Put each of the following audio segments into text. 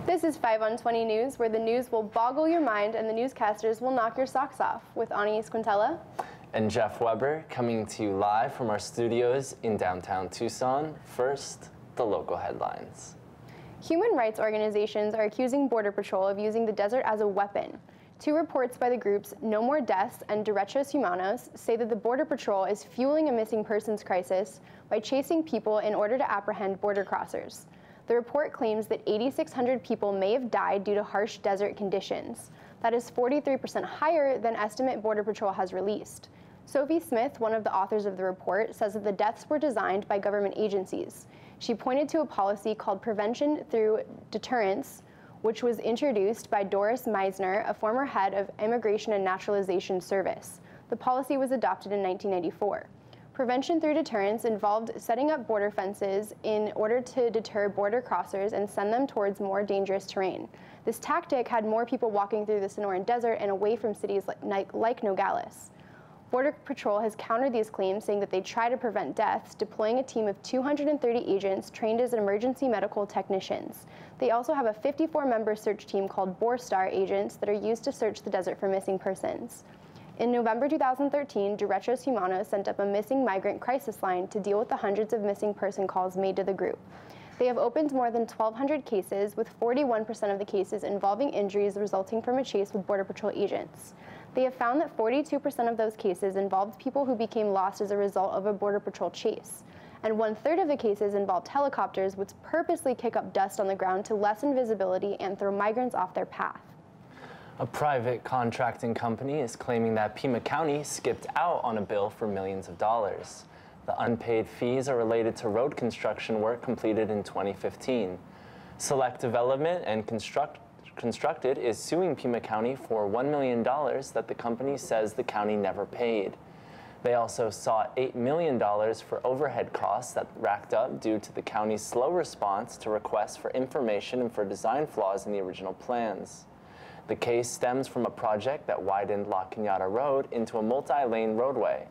This is 5 on 20 News, where the news will boggle your mind and the newscasters will knock your socks off, with Ani Quintella and Jeff Weber, coming to you live from our studios in downtown Tucson. First, the local headlines. Human rights organizations are accusing Border Patrol of using the desert as a weapon. Two reports by the groups No More Deaths and Derechos Humanos say that the Border Patrol is fueling a missing persons crisis by chasing people in order to apprehend border crossers. The report claims that 8,600 people may have died due to harsh desert conditions. That is 43% higher than estimate Border Patrol has released. Sophie Smith, one of the authors of the report, says that the deaths were designed by government agencies. She pointed to a policy called Prevention Through Deterrence, which was introduced by Doris Meisner, a former head of Immigration and Naturalization Service. The policy was adopted in 1994. Prevention through deterrence involved setting up border fences in order to deter border crossers and send them towards more dangerous terrain. This tactic had more people walking through the Sonoran Desert and away from cities like Nogales. Border Patrol has countered these claims, saying that they try to prevent deaths, deploying a team of 230 agents trained as emergency medical technicians. They also have a 54-member search team called Borstar agents that are used to search the desert for missing persons. In November 2013, Derechos Humanos sent up a missing migrant crisis line to deal with the hundreds of missing person calls made to the group. They have opened more than 1,200 cases, with 41% of the cases involving injuries resulting from a chase with Border Patrol agents. They have found that 42% of those cases involved people who became lost as a result of a Border Patrol chase. And 1/3 of the cases involved helicopters which purposely kick up dust on the ground to lessen visibility and throw migrants off their path. A private contracting company is claiming that Pima County skipped out on a bill for millions of dollars. The unpaid fees are related to road construction work completed in 2015. Select Development and Constructed is suing Pima County for $1 million that the company says the county never paid. They also sought $8 million for overhead costs that racked up due to the county's slow response to requests for information and for design flaws in the original plans. The case stems from a project that widened La Cañada Road into a multi-lane roadway.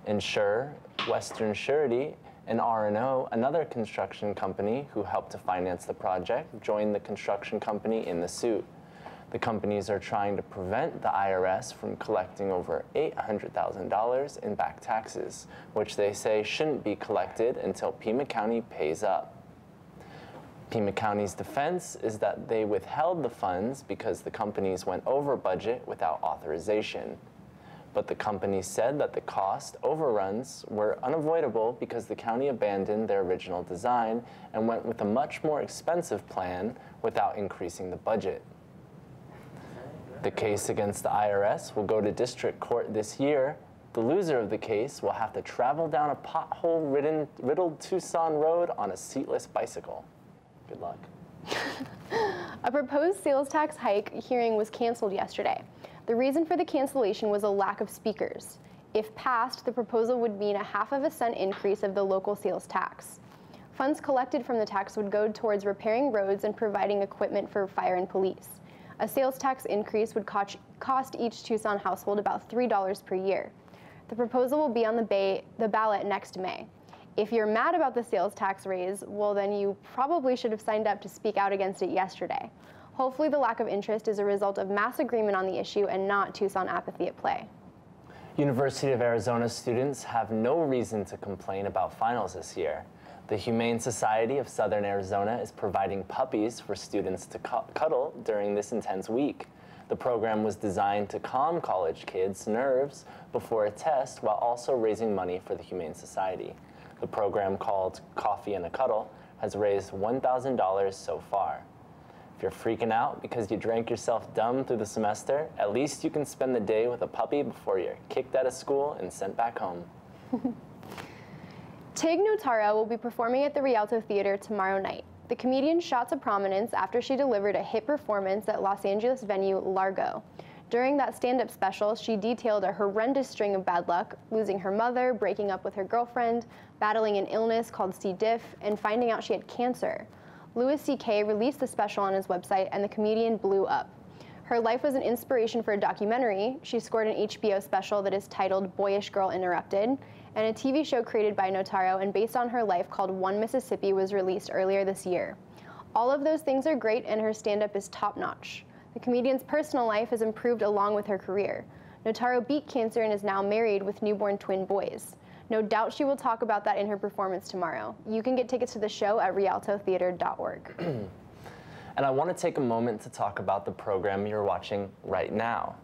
Insure, Western Surety, and R&O, another construction company who helped to finance the project, joined the construction company in the suit. The companies are trying to prevent the IRS from collecting over $800,000 in back taxes, which they say shouldn't be collected until Pima County pays up. Pima County's defense is that they withheld the funds because the companies went over budget without authorization. But the companies said that the cost overruns were unavoidable because the county abandoned their original design and went with a much more expensive plan without increasing the budget. The case against the IRS will go to district court this year. The loser of the case will have to travel down a pothole-riddled Tucson road on a seatless bicycle. Good luck. A proposed sales tax hike hearing was canceled yesterday. The reason for the cancellation was a lack of speakers. If passed, the proposal would mean a 1/2 cent increase of the local sales tax. Funds collected from the tax would go towards repairing roads and providing equipment for fire and police. A sales tax increase would cost each Tucson household about $3 per year. The proposal will be on the ballot next May. If you're mad about the sales tax raise, well, then you probably should have signed up to speak out against it yesterday. Hopefully the lack of interest is a result of mass agreement on the issue and not Tucson apathy at play. University of Arizona students have no reason to complain about finals this year. The Humane Society of Southern Arizona is providing puppies for students to cuddle during this intense week. The program was designed to calm college kids' nerves before a test while also raising money for the Humane Society. The program, called Coffee and a Cuddle, has raised $1,000 so far. If you're freaking out because you drank yourself dumb through the semester, at least you can spend the day with a puppy before you're kicked out of school and sent back home. Tig Notaro will be performing at the Rialto Theater tomorrow night. The comedian shot to prominence after she delivered a hit performance at Los Angeles venue Largo. During that stand-up special, she detailed a horrendous string of bad luck, losing her mother, breaking up with her girlfriend, battling an illness called C. diff, and finding out she had cancer. Louis C.K. released the special on his website, and the comedian blew up. Her life was an inspiration for a documentary. She scored an HBO special that is titled Boyish Girl Interrupted, and a TV show created by Notaro and based on her life called One Mississippi was released earlier this year. All of those things are great, and her stand-up is top-notch. The comedian's personal life has improved along with her career. Notaro beat cancer and is now married with newborn twin boys. No doubt she will talk about that in her performance tomorrow. You can get tickets to the show at rialtotheater.org. And I want to take a moment to talk about the program you're watching right now.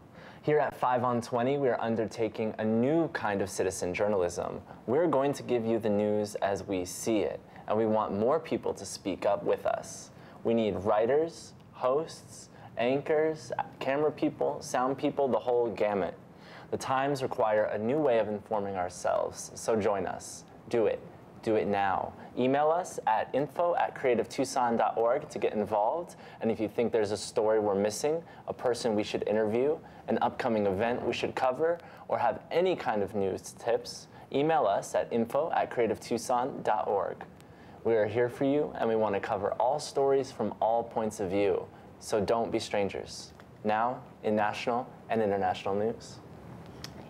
Here at 5 on 20, we are undertaking a new kind of citizen journalism. We're going to give you the news as we see it, and we want more people to speak up with us. We need writers, hosts, anchors, camera people, sound people, the whole gamut. The times require a new way of informing ourselves, so join us. Do it. Do it now. Email us at info@creativetucson.org to get involved. And if you think there's a story we're missing, a person we should interview, an upcoming event we should cover, or have any kind of news tips, email us at info@creativetucson.org. We are here for you, and we want to cover all stories from all points of view. So don't be strangers. Now, in national and international news.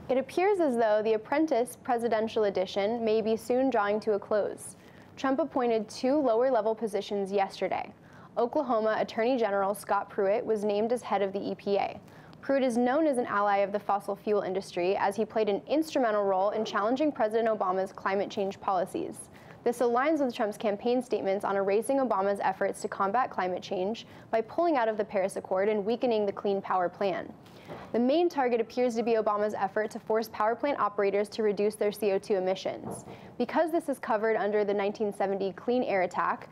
It appears as though The Apprentice presidential edition may be soon drawing to a close. Trump appointed 2 lower-level positions yesterday. Oklahoma Attorney General Scott Pruitt was named as head of the EPA. Pruitt is known as an ally of the fossil fuel industry, as he played an instrumental role in challenging President Obama's climate change policies. This aligns with Trump's campaign statements on erasing Obama's efforts to combat climate change by pulling out of the Paris Accord and weakening the Clean Power Plan. The main target appears to be Obama's effort to force power plant operators to reduce their CO2 emissions. Because this is covered under the 1970 Clean Air Act,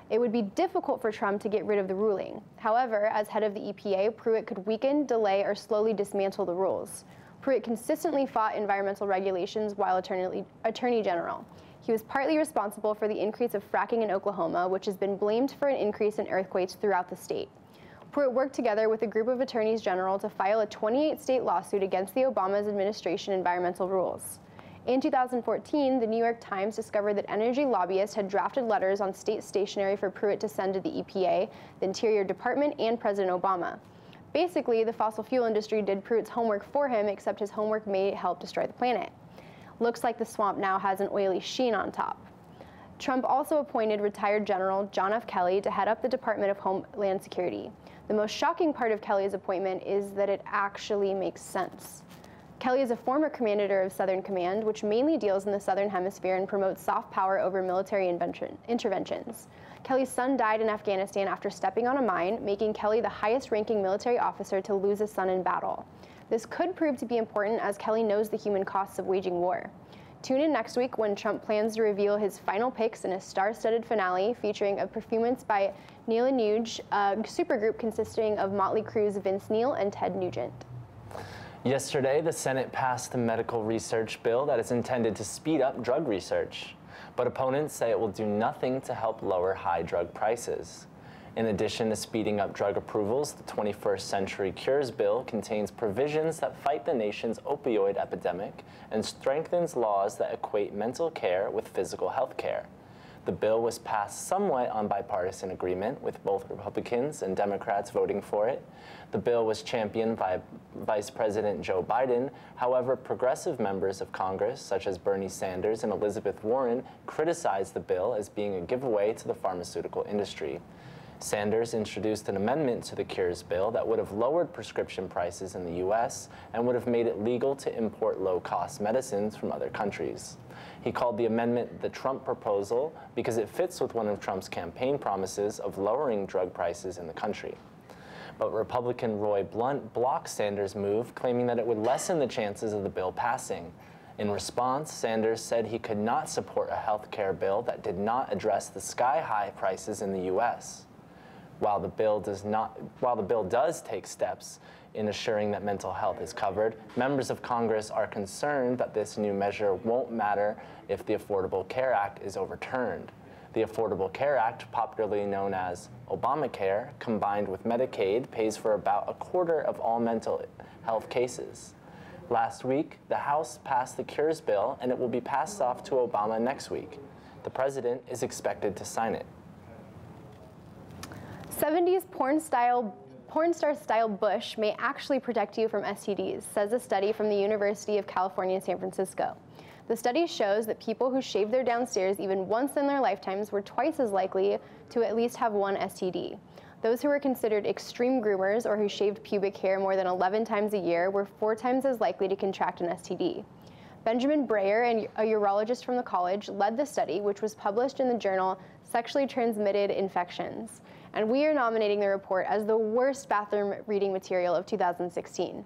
it would be difficult for Trump to get rid of the ruling. However, as head of the EPA, Pruitt could weaken, delay, or slowly dismantle the rules. Pruitt consistently fought environmental regulations while Attorney General. He was partly responsible for the increase of fracking in Oklahoma, which has been blamed for an increase in earthquakes throughout the state. Pruitt worked together with a group of attorneys general to file a 28-state lawsuit against the Obama administration environmental rules. In 2014, the New York Times discovered that energy lobbyists had drafted letters on state stationery for Pruitt to send to the EPA, the Interior Department, and President Obama. Basically, the fossil fuel industry did Pruitt's homework for him, except his homework may help destroy the planet. Looks like the swamp now has an oily sheen on top. Trump also appointed retired General John F. Kelly to head up the Department of Homeland Security. The most shocking part of Kelly's appointment is that it actually makes sense. Kelly is a former commander of Southern Command, which mainly deals in the Southern Hemisphere and promotes soft power over military interventions. Kelly's son died in Afghanistan after stepping on a mine, making Kelly the highest-ranking military officer to lose a son in battle. This could prove to be important, as Kelly knows the human costs of waging war. Tune in next week when Trump plans to reveal his final picks in a star-studded finale featuring a performance by Neil Nuge, a supergroup consisting of Motley Crue's Vince Neil and Ted Nugent. Yesterday, the Senate passed a medical research bill that is intended to speed up drug research, but opponents say it will do nothing to help lower high drug prices. In addition to speeding up drug approvals, the 21st Century Cures Bill contains provisions that fight the nation's opioid epidemic and strengthens laws that equate mental care with physical health care. The bill was passed somewhat on bipartisan agreement, with both Republicans and Democrats voting for it. The bill was championed by Vice President Joe Biden. However, progressive members of Congress, such as Bernie Sanders and Elizabeth Warren, criticized the bill as being a giveaway to the pharmaceutical industry. Sanders introduced an amendment to the Cures bill that would have lowered prescription prices in the U.S. and would have made it legal to import low-cost medicines from other countries. He called the amendment the Trump proposal because it fits with one of Trump's campaign promises of lowering drug prices in the country. But Republican Roy Blunt blocked Sanders' move, claiming that it would lessen the chances of the bill passing. In response, Sanders said he could not support a health care bill that did not address the sky-high prices in the U.S. While the bill does take steps in assuring that mental health is covered, members of Congress are concerned that this new measure won't matter if the Affordable Care Act is overturned. The Affordable Care Act, popularly known as Obamacare, combined with Medicaid, pays for about a quarter of all mental health cases. Last week, the House passed the Cures bill, and it will be passed off to Obama next week. The president is expected to sign it. 70s porn star style bush may actually protect you from STDs, says a study from the University of California, San Francisco. The study shows that people who shaved their downstairs even once in their lifetimes were twice as likely to at least have one STD. Those who were considered extreme groomers or who shaved pubic hair more than 11 times a year were 4 times as likely to contract an STD. Benjamin Breyer, a urologist from the college, led the study, which was published in the journal Sexually Transmitted Infections. And we are nominating the report as the worst bathroom reading material of 2016.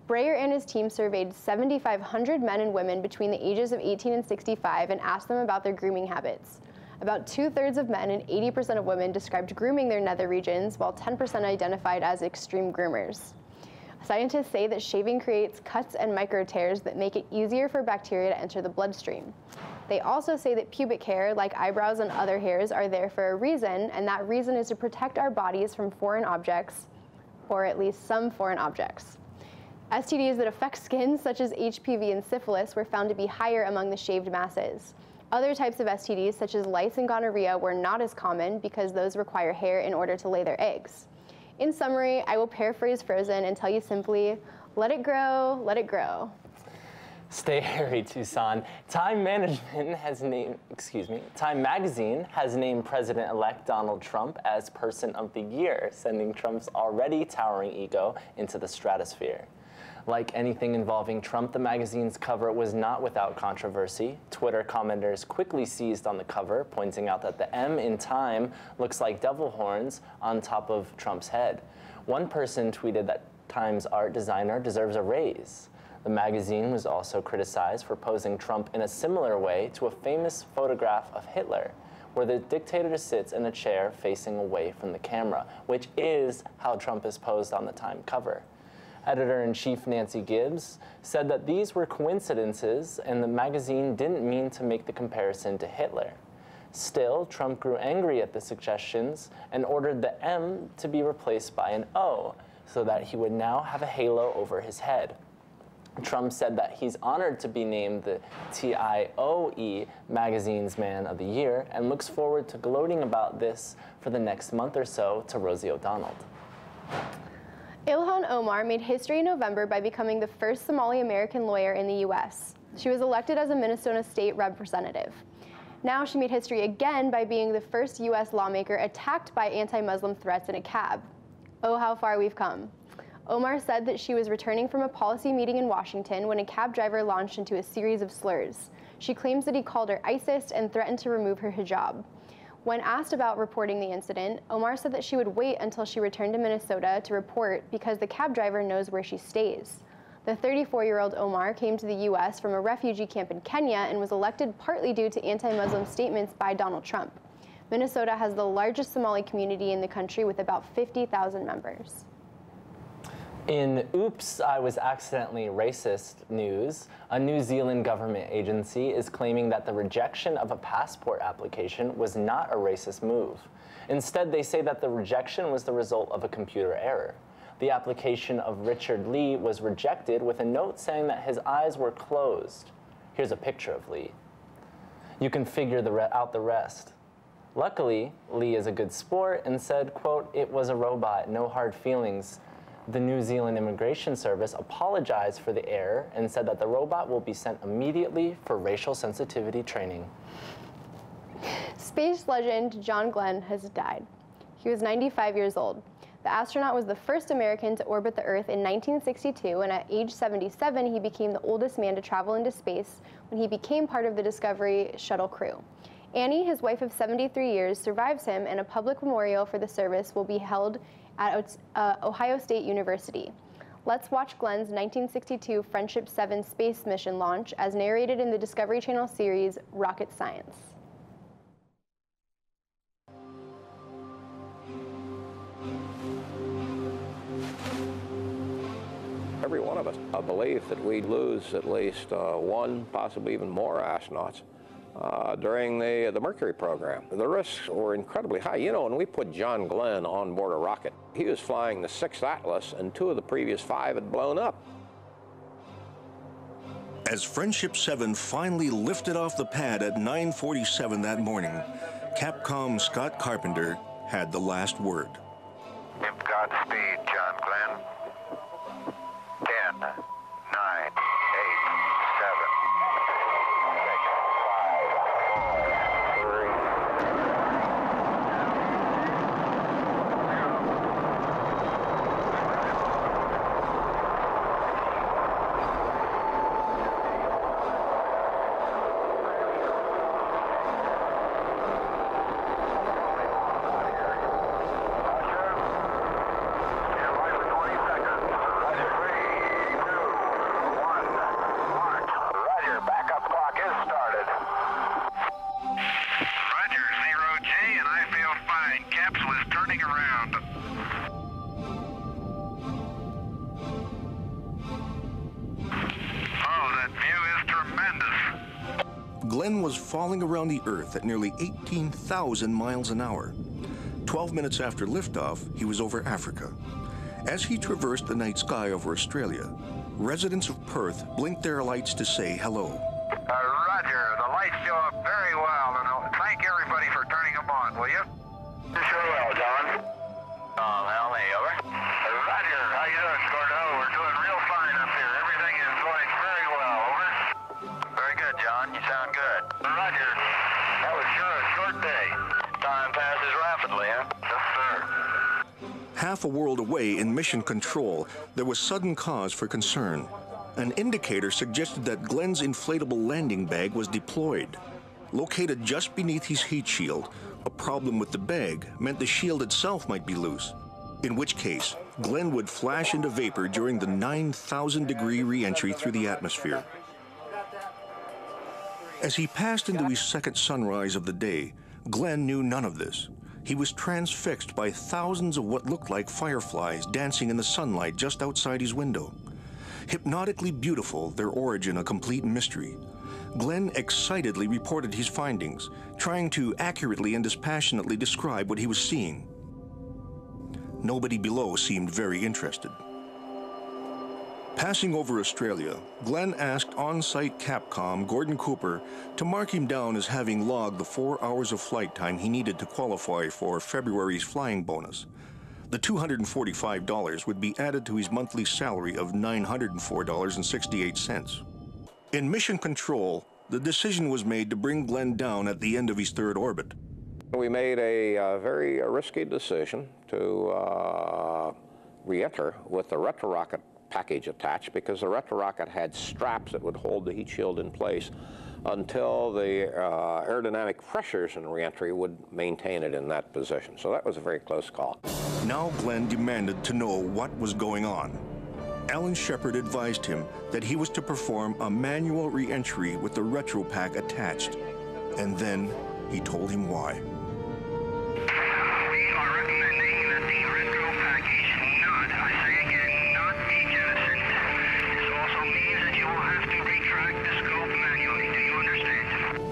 Breyer and his team surveyed 7,500 men and women between the ages of 18 and 65 and asked them about their grooming habits. About 2/3 of men and 80% of women described grooming their nether regions, while 10% identified as extreme groomers. Scientists say that shaving creates cuts and micro tears that make it easier for bacteria to enter the bloodstream. They also say that pubic hair, like eyebrows and other hairs, are there for a reason, and that reason is to protect our bodies from foreign objects, or at least some foreign objects. STDs that affect skin, such as HPV and syphilis, were found to be higher among the shaved masses. Other types of STDs, such as lice and gonorrhea, were not as common because those require hair in order to lay their eggs. In summary, I will paraphrase Frozen and tell you simply, let it grow, let it grow. Stay hairy, Tucson. Time Magazine has named President-elect Donald Trump as Person of the Year, sending Trump's already towering ego into the stratosphere. Like anything involving Trump, the magazine's cover was not without controversy. Twitter commenters quickly seized on the cover, pointing out that the M in Time looks like devil horns on top of Trump's head. One person tweeted that Time's art designer deserves a raise. The magazine was also criticized for posing Trump in a similar way to a famous photograph of Hitler, where the dictator sits in a chair facing away from the camera, which is how Trump is posed on the Time cover. Editor-in-chief Nancy Gibbs said that these were coincidences and the magazine didn't mean to make the comparison to Hitler. Still, Trump grew angry at the suggestions and ordered the M to be replaced by an O so that he would now have a halo over his head. Trump said that he's honored to be named the TIOE magazine's Man of the Year and looks forward to gloating about this for the next month or so to Rosie O'Donnell. Ilhan Omar made history in November by becoming the first Somali-American lawyer in the U.S. She was elected as a Minnesota state representative. Now she made history again by being the first U.S. lawmaker attacked by anti-Muslim threats in a cab. Oh, how far we've come. Omar said that she was returning from a policy meeting in Washington when a cab driver launched into a series of slurs. She claims that he called her ISIS and threatened to remove her hijab. When asked about reporting the incident, Omar said that she would wait until she returned to Minnesota to report because the cab driver knows where she stays. The 34-year-old Omar came to the U.S. from a refugee camp in Kenya and was elected partly due to anti-Muslim statements by Donald Trump. Minnesota has the largest Somali community in the country with about 50,000 members. In Oops, I Was Accidentally Racist news, a New Zealand government agency is claiming that the rejection of a passport application was not a racist move. Instead, they say that the rejection was the result of a computer error. The application of Richard Lee was rejected with a note saying that his eyes were closed. Here's a picture of Lee. You can figure out the rest. Luckily, Lee is a good sport and said, quote, "It was a robot, no hard feelings." The New Zealand Immigration Service apologized for the error and said that the robot will be sent immediately for racial sensitivity training. Space legend John Glenn has died. He was 95 years old. The astronaut was the first American to orbit the Earth in 1962, and at age 77, he became the oldest man to travel into space when he became part of the Discovery shuttle crew. Annie, his wife of 73 years, survives him, and a public memorial for the service will be held at Ohio State University. Let's watch Glenn's 1962 Friendship 7 space mission launch as narrated in the Discovery Channel series Rocket Science. Every one of us believe that we'd lose at least one, possibly even more astronauts during the Mercury program. The risks were incredibly high. You know, when we put John Glenn on board a rocket, he was flying the 6th Atlas, and 2 of the previous 5 had blown up. As Friendship 7 finally lifted off the pad at 9:47 that morning, Capcom Scott Carpenter had the last word. Godspeed, John Glenn. 10, 9, 8, 7, Glenn was falling around the Earth at nearly 18,000 miles an hour. 12 minutes after liftoff, he was over Africa. As he traversed the night sky over Australia, residents of Perth blinked their lights to say hello. Roger, the lights show up very well, and thank everybody for turning them on, will you? Sure will, John. LA, over. Roger, how you doing, Gordo? We're doing real fine up here. Everything is going very well, over. Very good, John. You sound good. Roger. That was sure a short day. Time passes rapidly, huh? Yes, sir. Half a world away in Mission Control, there was sudden cause for concern. An indicator suggested that Glenn's inflatable landing bag was deployed. Located just beneath his heat shield, a problem with the bag meant the shield itself might be loose, in which case Glenn would flash into vapor during the 9,000-degree re-entry through the atmosphere. As he passed into his second sunrise of the day, Glenn knew none of this. He was transfixed by thousands of what looked like fireflies dancing in the sunlight just outside his window. Hypnotically beautiful, their origin a complete mystery. Glenn excitedly reported his findings, trying to accurately and dispassionately describe what he was seeing. Nobody below seemed very interested. Passing over Australia, Glenn asked on-site Capcom Gordon Cooper to mark him down as having logged the 4 hours of flight time he needed to qualify for February's flying bonus. The $245 would be added to his monthly salary of $904.68. In Mission Control, the decision was made to bring Glenn down at the end of his third orbit. We made a very risky decision to re-enter with the retro-rocket package attached, because the retro-rocket had straps that would hold the heat shield in place until the aerodynamic pressures in re-entry would maintain it in that position. So that was a very close call. Now Glenn demanded to know what was going on. Alan Shepard advised him that he was to perform a manual re-entry with the retro pack attached. And then he told him why. We are recommending that the retro package not, I say again, not be jettisoned. This also means that you will have to retract the scope manually. Do you understand?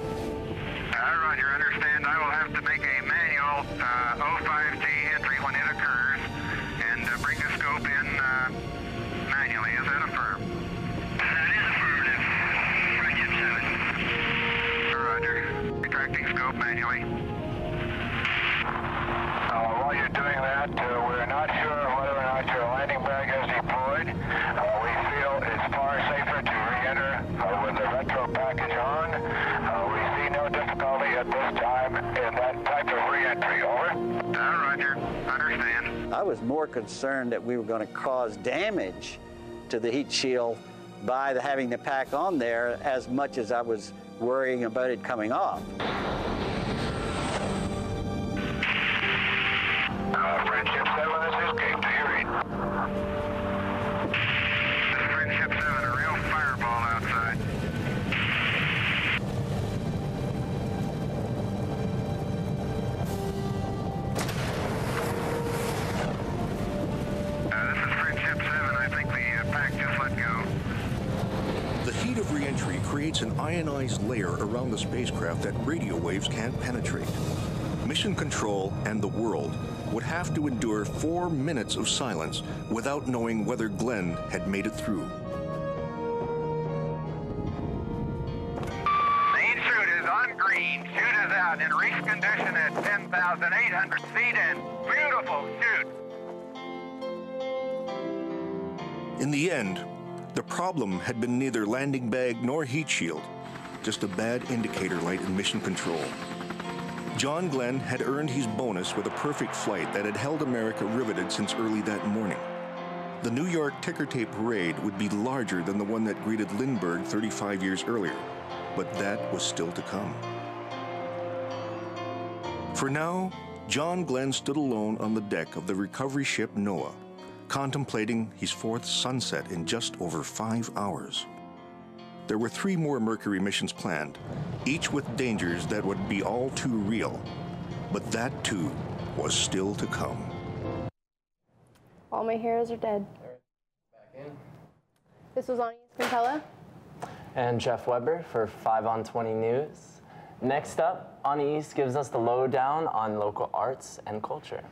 Roger, understand. I will have to make a manual 05T entry when it occurs and bring the scope in manually. Is that affirmed? That is affirmative. Friendship 7. Roger. Retracting scope manually. While you're doing that, we're not sure whether or not your landing bag is deployed. We feel it's far safer to re-enter with the retro package on. We see no difficulty at this time in that type of re-entry. Over. Roger. Understand. I was more concerned that we were going to cause damage to the heat shield by having the pack on there as much as I was worrying about it coming off. Friendship 7, this is Cape. Do you read? This is Friendship 7, a real fireball outside. This is Friendship 7. I think the pack just let go. The heat of re-entry creates an ionized layer around the spacecraft that radio waves can't penetrate. Mission Control and the world would have to endure 4 minutes of silence without knowing whether Glenn had made it through. Main chute is on green. Chute is out in reach condition at 10,800 feet and beautiful chute. In the end, the problem had been neither landing bag nor heat shield, just a bad indicator light in Mission Control. John Glenn had earned his bonus with a perfect flight that had held America riveted since early that morning. The New York ticker tape parade would be larger than the one that greeted Lindbergh 35 years earlier, but that was still to come. For now, John Glenn stood alone on the deck of the recovery ship Noah, contemplating his 4th sunset in just over 5 hours. There were 3 more Mercury missions planned, each with dangers that would be all too real. But that, too, was still to come. All my heroes are dead. Back in. This was Anya Scantella. And Jeff Weber for 5 on 20 News. Next up, Ani East gives us the lowdown on local arts and culture.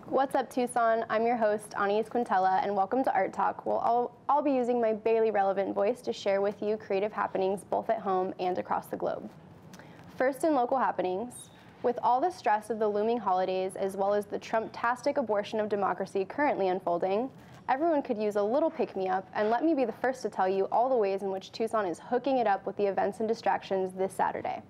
What's up, Tucson? I'm your host, Ani Quintella, and welcome to Art Talk. Well, I'll be using my barely relevant voice to share with you creative happenings both at home and across the globe. First, in local happenings, with all the stress of the looming holidays as well as the Trump-tastic abortion of democracy currently unfolding, everyone could use a little pick-me-up, and let me be the first to tell you all the ways in which Tucson is hooking it up with the events and distractions this Saturday.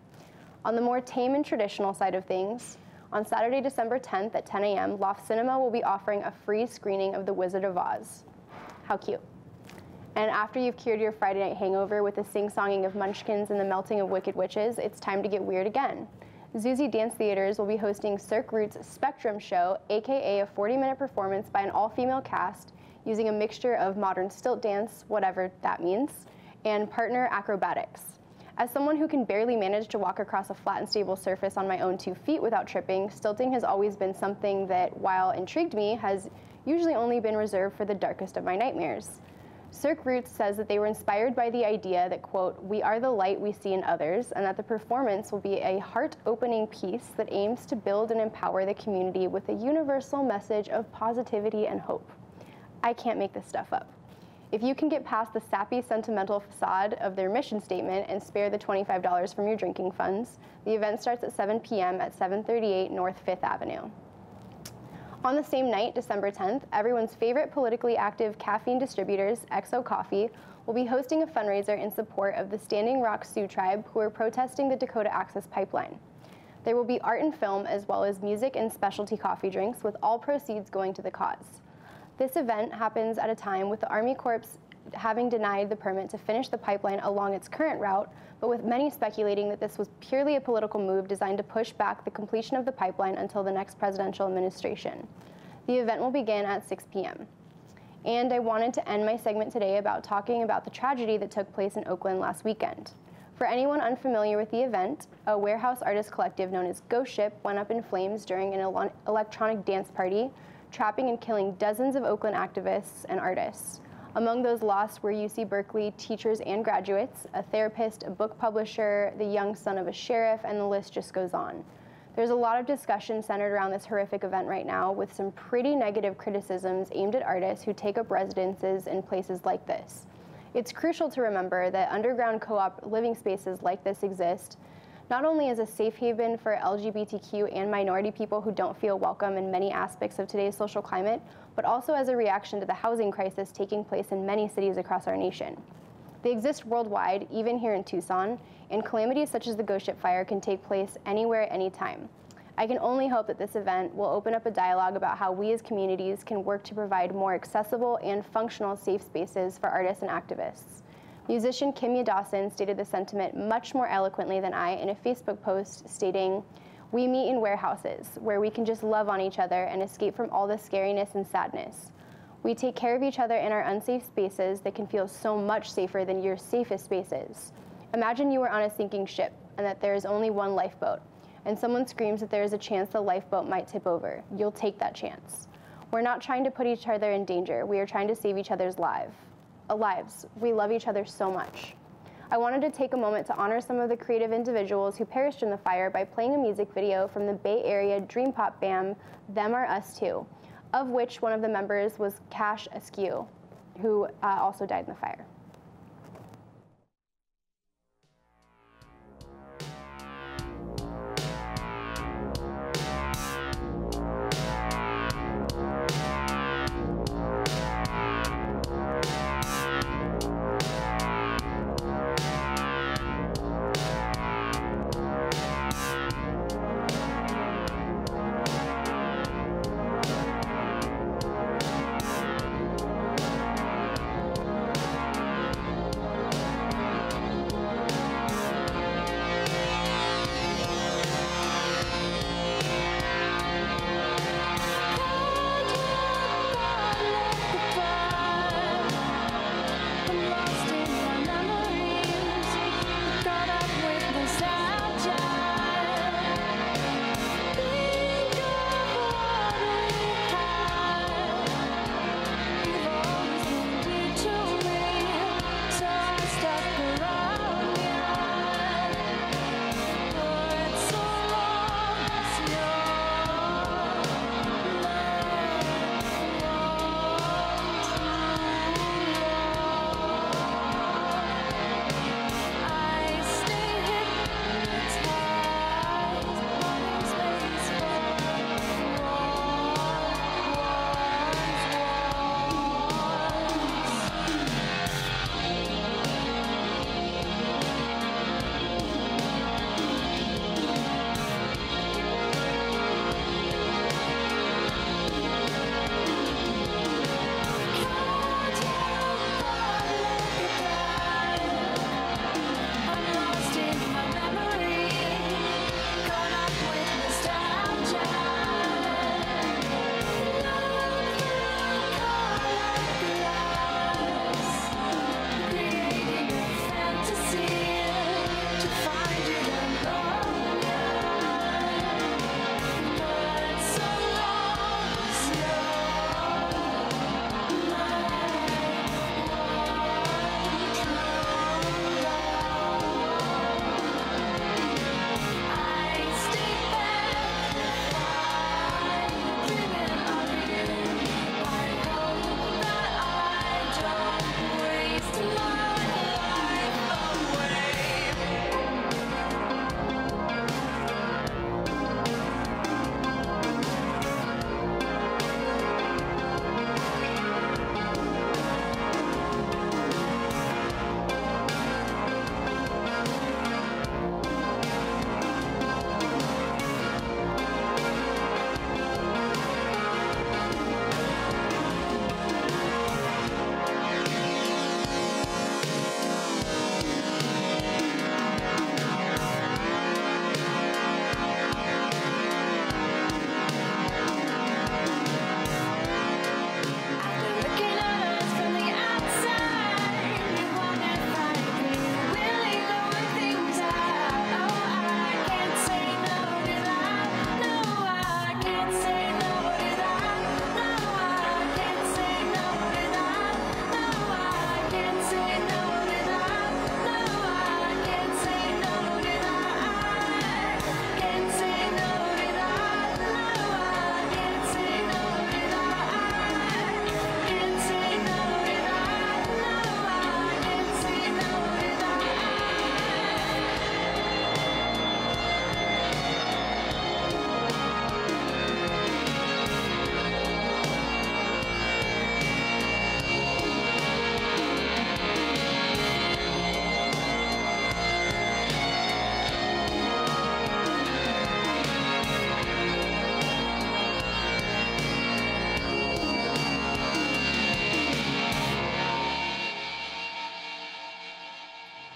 On the more tame and traditional side of things, on Saturday, December 10th at 10 a.m., Loft Cinema will be offering a free screening of The Wizard of Oz. How cute. And after you've cured your Friday night hangover with the sing-songing of Munchkins and the melting of Wicked Witches, it's time to get weird again. Zuzi Dance Theaters will be hosting Cirque Roots Spectrum Show, aka a 40-minute performance by an all-female cast using a mixture of modern stilt dance, whatever that means, and partner acrobatics. As someone who can barely manage to walk across a flat and stable surface on my own 2 feet without tripping, stilting has always been something that, while intrigued me, has usually only been reserved for the darkest of my nightmares. Cirque Roots says that they were inspired by the idea that, quote, we are the light we see in others, and that the performance will be a heart-opening piece that aims to build and empower the community with a universal message of positivity and hope. I can't make this stuff up. If you can get past the sappy, sentimental facade of their mission statement and spare the $25 from your drinking funds, the event starts at 7 p.m. at 738 North 5th Avenue. On the same night, December 10th, everyone's favorite politically active caffeine distributors, XO Coffee, will be hosting a fundraiser in support of the Standing Rock Sioux Tribe, who are protesting the Dakota Access Pipeline. There will be art and film, as well as music and specialty coffee drinks, with all proceeds going to the cause. This event happens at a time with the Army Corps having denied the permit to finish the pipeline along its current route, but with many speculating that this was purely a political move designed to push back the completion of the pipeline until the next presidential administration. The event will begin at 6 p.m. And I wanted to end my segment today about talking about the tragedy that took place in Oakland last weekend. For anyone unfamiliar with the event, a warehouse artist collective known as Ghost Ship went up in flames during an electronic dance party, trapping and killing dozens of Oakland activists and artists. Among those lost were UC Berkeley teachers and graduates, a therapist, a book publisher, the young son of a sheriff, and the list just goes on. There's a lot of discussion centered around this horrific event right now, with some pretty negative criticisms aimed at artists who take up residences in places like this. It's crucial to remember that underground co-op living spaces like this exist not only as a safe haven for LGBTQ and minority people who don't feel welcome in many aspects of today's social climate, but also as a reaction to the housing crisis taking place in many cities across our nation. They exist worldwide, even here in Tucson, and calamities such as the Ghost Ship fire can take place anywhere at any time. I can only hope that this event will open up a dialogue about how we as communities can work to provide more accessible and functional safe spaces for artists and activists. Musician Kimya Dawson stated the sentiment much more eloquently than I in a Facebook post stating, "We meet in warehouses, where we can just love on each other and escape from all the scariness and sadness. We take care of each other in our unsafe spaces that can feel so much safer than your safest spaces. Imagine you are on a sinking ship and that there is only one lifeboat, and someone screams that there is a chance the lifeboat might tip over. You'll take that chance. We're not trying to put each other in danger. We are trying to save each other's lives. We love each other so much." I wanted to take a moment to honor some of the creative individuals who perished in the fire by playing a music video from the Bay Area dream pop band Them Are Us Too, of which one of the members was Cash Askew, who also died in the fire.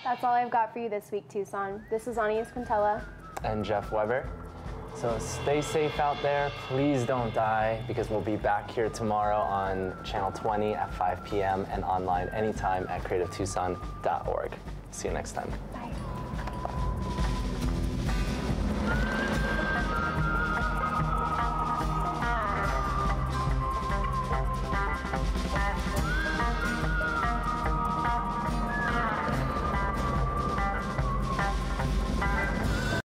That's all I've got for you this week, Tucson. This is Anias Quintella. And Jeff Weber. So stay safe out there. Please don't die, because we'll be back here tomorrow on Channel 20 at 5 p.m. and online anytime at creativetucson.org. See you next time. Bye.